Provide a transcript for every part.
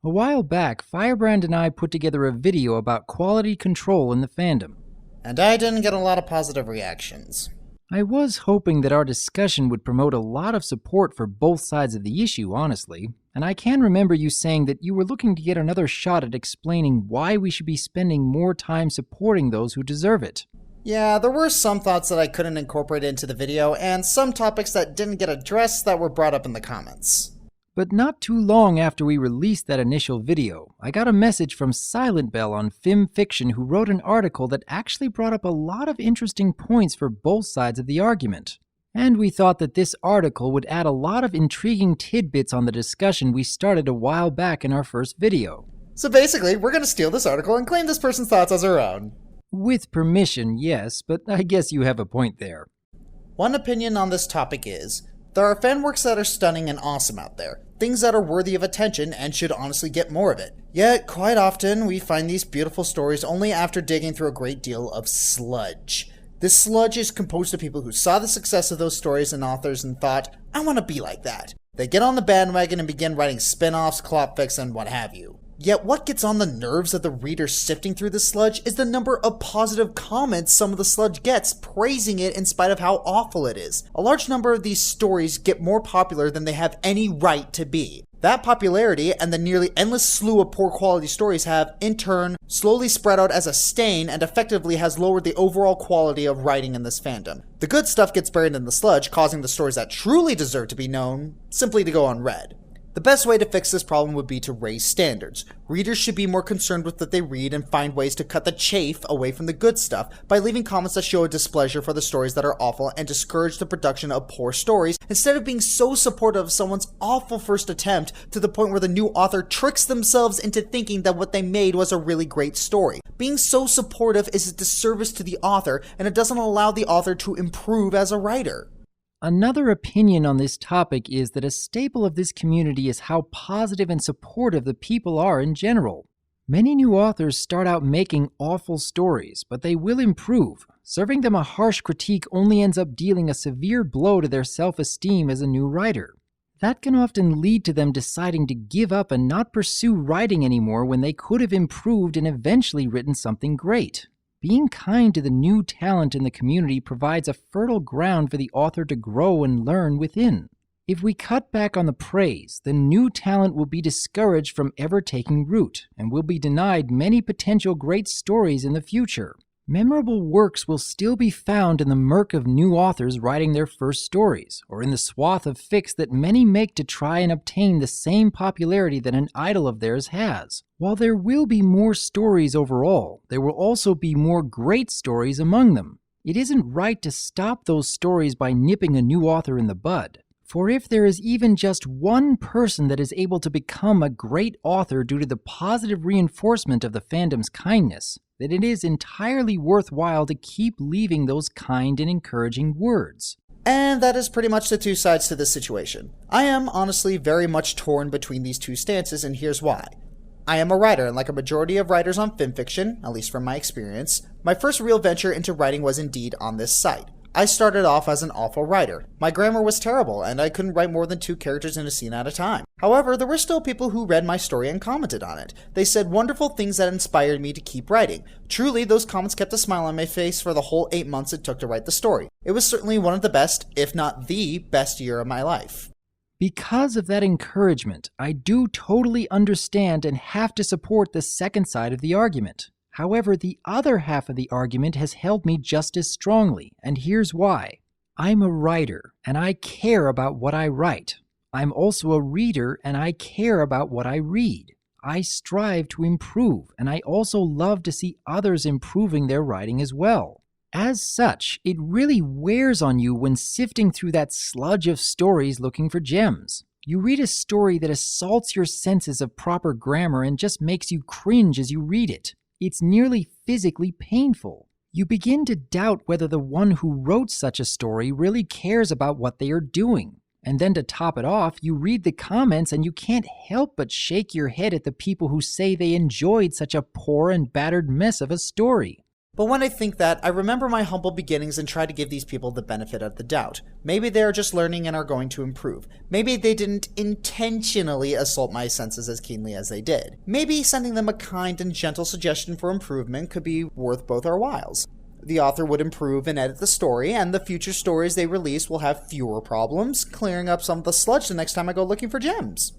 A while back, Firebrand and I put together a video about quality control in the fandom. And I didn't get a lot of positive reactions. I was hoping that our discussion would promote a lot of support for both sides of the issue, honestly, and I can remember you saying that you were looking to get another shot at explaining why we should be spending more time supporting those who deserve it. Yeah, there were some thoughts that I couldn't incorporate into the video, and some topics that didn't get addressed that were brought up in the comments. But not too long after we released that initial video, I got a message from SilentBelle on FimFiction who wrote an article that actually brought up a lot of interesting points for both sides of the argument. And we thought that this article would add a lot of intriguing tidbits on the discussion we started a while back in our first video. So basically, we're going to steal this article and claim this person's thoughts as our own. With permission, yes, but I guess you have a point there. One opinion on this topic is, there are fanworks that are stunning and awesome out there, things that are worthy of attention and should honestly get more of it. Yet, quite often, we find these beautiful stories only after digging through a great deal of sludge. This sludge is composed of people who saw the success of those stories and authors and thought, I want to be like that. They get on the bandwagon and begin writing spin-offs, clopfics, and what have you. Yet what gets on the nerves of the readers sifting through the sludge is the number of positive comments some of the sludge gets, praising it in spite of how awful it is. A large number of these stories get more popular than they have any right to be. That popularity and the nearly endless slew of poor quality stories have, in turn, slowly spread out as a stain and effectively has lowered the overall quality of writing in this fandom. The good stuff gets buried in the sludge, causing the stories that truly deserve to be known simply to go unread. The best way to fix this problem would be to raise standards. Readers should be more concerned with what they read and find ways to cut the chaff away from the good stuff by leaving comments that show a displeasure for the stories that are awful and discourage the production of poor stories, instead of being so supportive of someone's awful first attempt to the point where the new author tricks themselves into thinking that what they made was a really great story. Being so supportive is a disservice to the author, and it doesn't allow the author to improve as a writer. Another opinion on this topic is that a staple of this community is how positive and supportive the people are in general. Many new authors start out making awful stories, but they will improve. Serving them a harsh critique only ends up dealing a severe blow to their self-esteem as a new writer. That can often lead to them deciding to give up and not pursue writing anymore when they could have improved and eventually written something great. Being kind to the new talent in the community provides a fertile ground for the author to grow and learn within. If we cut back on the praise, the new talent will be discouraged from ever taking root, and will be denied many potential great stories in the future. Memorable works will still be found in the murk of new authors writing their first stories, or in the swath of fics that many make to try and obtain the same popularity that an idol of theirs has. While there will be more stories overall, there will also be more great stories among them. It isn't right to stop those stories by nipping a new author in the bud. For if there is even just one person that is able to become a great author due to the positive reinforcement of the fandom's kindness, then it is entirely worthwhile to keep leaving those kind and encouraging words. And that is pretty much the two sides to this situation. I am honestly very much torn between these two stances, and here's why. I am a writer, and like a majority of writers on FimFiction, at least from my experience, my first real venture into writing was indeed on this site. I started off as an awful writer. My grammar was terrible, and I couldn't write more than 2 characters in a scene at a time. However, there were still people who read my story and commented on it. They said wonderful things that inspired me to keep writing. Truly, those comments kept a smile on my face for the whole 8 months it took to write the story. It was certainly one of the best, if not the best year of my life. Because of that encouragement, I do totally understand and have to support the second side of the argument. However, the other half of the argument has held me just as strongly, and here's why. I'm a writer, and I care about what I write. I'm also a reader, and I care about what I read. I strive to improve, and I also love to see others improving their writing as well. As such, it really wears on you when sifting through that sludge of stories looking for gems. You read a story that assaults your senses of proper grammar and just makes you cringe as you read it. It's nearly physically painful. You begin to doubt whether the one who wrote such a story really cares about what they are doing. And then to top it off, you read the comments and you can't help but shake your head at the people who say they enjoyed such a poor and battered mess of a story. But when I think that, I remember my humble beginnings and try to give these people the benefit of the doubt. Maybe they are just learning and are going to improve. Maybe they didn't intentionally assault my senses as keenly as they did. Maybe sending them a kind and gentle suggestion for improvement could be worth both our whiles. The author would improve and edit the story, and the future stories they release will have fewer problems, clearing up some of the sludge the next time I go looking for gems.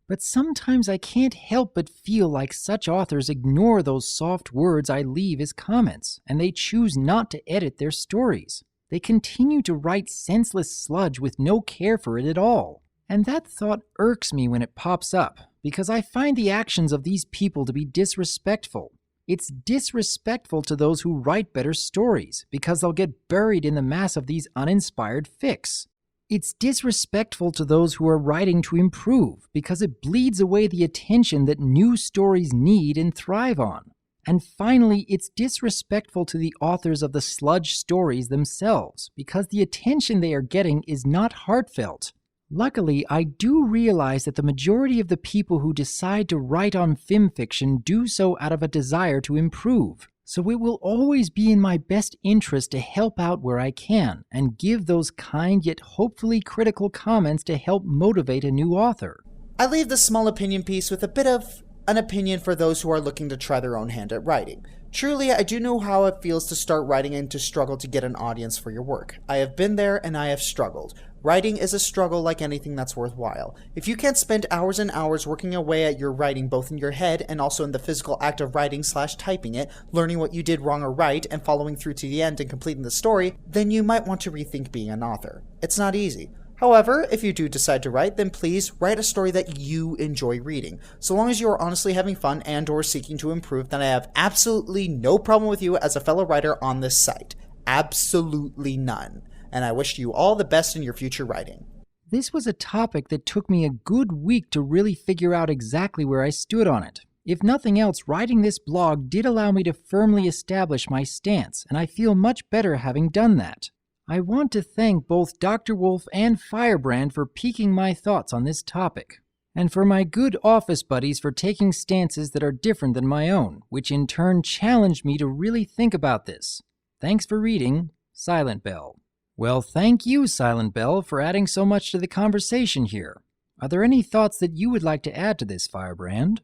But sometimes I can't help but feel like such authors ignore those soft words I leave as comments, and they choose not to edit their stories. They continue to write senseless sludge with no care for it at all. And that thought irks me when it pops up, because I find the actions of these people to be disrespectful. It's disrespectful to those who write better stories, because they'll get buried in the mass of these uninspired fics. It's disrespectful to those who are writing to improve, because it bleeds away the attention that new stories need and thrive on. And finally, it's disrespectful to the authors of the sludge stories themselves, because the attention they are getting is not heartfelt. Luckily, I do realize that the majority of the people who decide to write on fiction do so out of a desire to improve. So it will always be in my best interest to help out where I can and give those kind yet hopefully critical comments to help motivate a new author. I leave this small opinion piece with a bit of an opinion for those who are looking to try their own hand at writing. Truly, I do know how it feels to start writing and to struggle to get an audience for your work. I have been there and I have struggled. Writing is a struggle like anything that's worthwhile. If you can't spend hours and hours working away at your writing both in your head and also in the physical act of writing/typing it, learning what you did wrong or right, and following through to the end and completing the story, then you might want to rethink being an author. It's not easy. However, if you do decide to write, then please write a story that you enjoy reading. So long as you are honestly having fun and or seeking to improve, then I have absolutely no problem with you as a fellow writer on this site. Absolutely none. And I wish you all the best in your future writing. This was a topic that took me a good week to really figure out exactly where I stood on it. If nothing else, writing this blog did allow me to firmly establish my stance, and I feel much better having done that. I want to thank both Dr. Wolf and Firebrand for piquing my thoughts on this topic, and for my good office buddies for taking stances that are different than my own, which in turn challenged me to really think about this. Thanks for reading, SilentBelle. Well, thank you, SilentBelle, for adding so much to the conversation here. Are there any thoughts that you would like to add to this, Firebrand?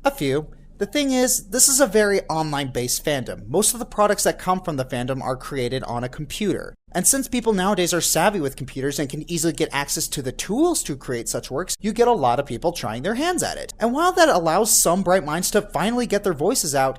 A few. The thing is, this is a very online-based fandom. Most of the products that come from the fandom are created on a computer. And since people nowadays are savvy with computers and can easily get access to the tools to create such works, you get a lot of people trying their hands at it. And while that allows some bright minds to finally get their voices out,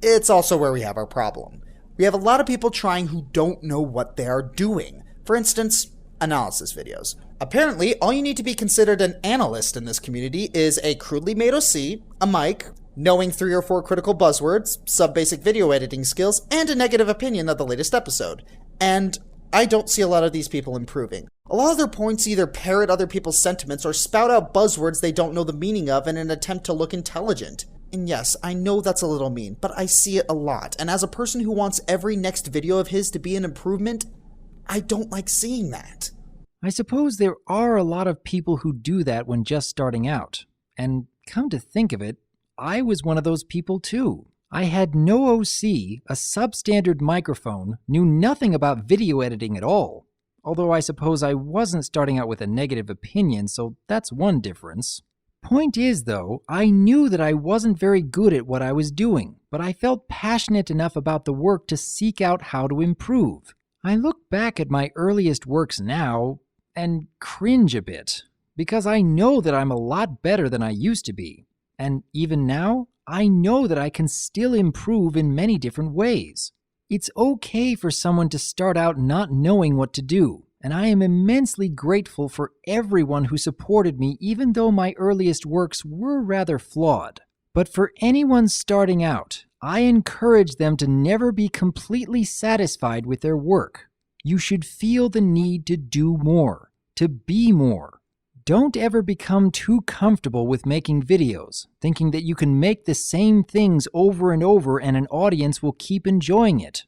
it's also where we have our problem. We have a lot of people trying who don't know what they are doing. For instance, analysis videos. Apparently, all you need to be considered an analyst in this community is a crudely made OC, a mic, knowing 3 or 4 critical buzzwords, sub-basic video editing skills, and a negative opinion of the latest episode. And I don't see a lot of these people improving. A lot of their points either parrot other people's sentiments or spout out buzzwords they don't know the meaning of in an attempt to look intelligent. And yes, I know that's a little mean, but I see it a lot, and as a person who wants every next video of his to be an improvement, I don't like seeing that. I suppose there are a lot of people who do that when just starting out. And come to think of it, I was one of those people too. I had no OC, a substandard microphone, knew nothing about video editing at all. Although I suppose I wasn't starting out with a negative opinion, so that's one difference. Point is, though, I knew that I wasn't very good at what I was doing, but I felt passionate enough about the work to seek out how to improve. I look back at my earliest works now and cringe a bit, because I know that I'm a lot better than I used to be. And even now, I know that I can still improve in many different ways. It's okay for someone to start out not knowing what to do, and I am immensely grateful for everyone who supported me even though my earliest works were rather flawed. But for anyone starting out, I encourage them to never be completely satisfied with their work. You should feel the need to do more, to be more. Don't ever become too comfortable with making videos, thinking that you can make the same things over and over and an audience will keep enjoying it.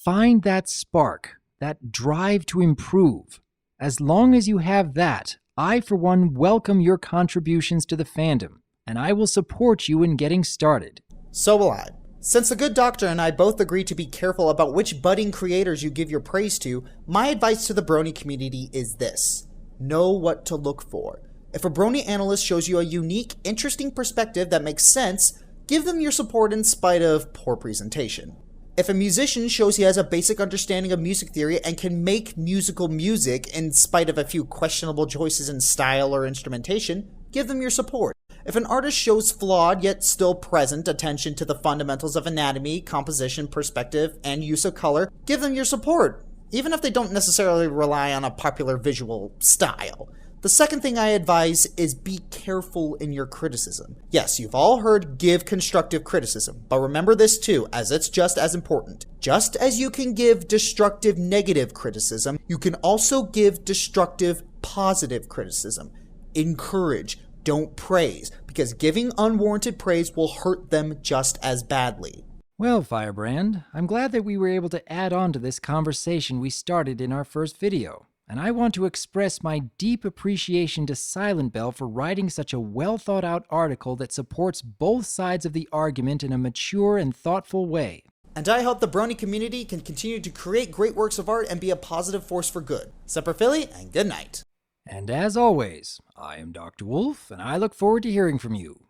Find that spark, that drive to improve. As long as you have that, I for one welcome your contributions to the fandom, and I will support you in getting started. So will I. Since the good doctor and I both agree to be careful about which budding creators you give your praise to, my advice to the Brony community is this. Know what to look for. If a Brony analyst shows you a unique, interesting perspective that makes sense, give them your support in spite of poor presentation. If a musician shows he has a basic understanding of music theory and can make musical music in spite of a few questionable choices in style or instrumentation, give them your support. If an artist shows flawed yet still present attention to the fundamentals of anatomy, composition, perspective, and use of color, give them your support, even if they don't necessarily rely on a popular visual style. The second thing I advise is be careful in your criticism. Yes, you've all heard give constructive criticism, but remember this too, as it's just as important. Just as you can give destructive negative criticism, you can also give destructive positive criticism. Encourage, don't praise, because giving unwarranted praise will hurt them just as badly. Well, Firebrand, I'm glad that we were able to add on to this conversation we started in our first video. And I want to express my deep appreciation to SilentBelle for writing such a well-thought-out article that supports both sides of the argument in a mature and thoughtful way. And I hope the Brony community can continue to create great works of art and be a positive force for good. Semper Philly, and good night. And as always, I am Dr. Wolf, and I look forward to hearing from you.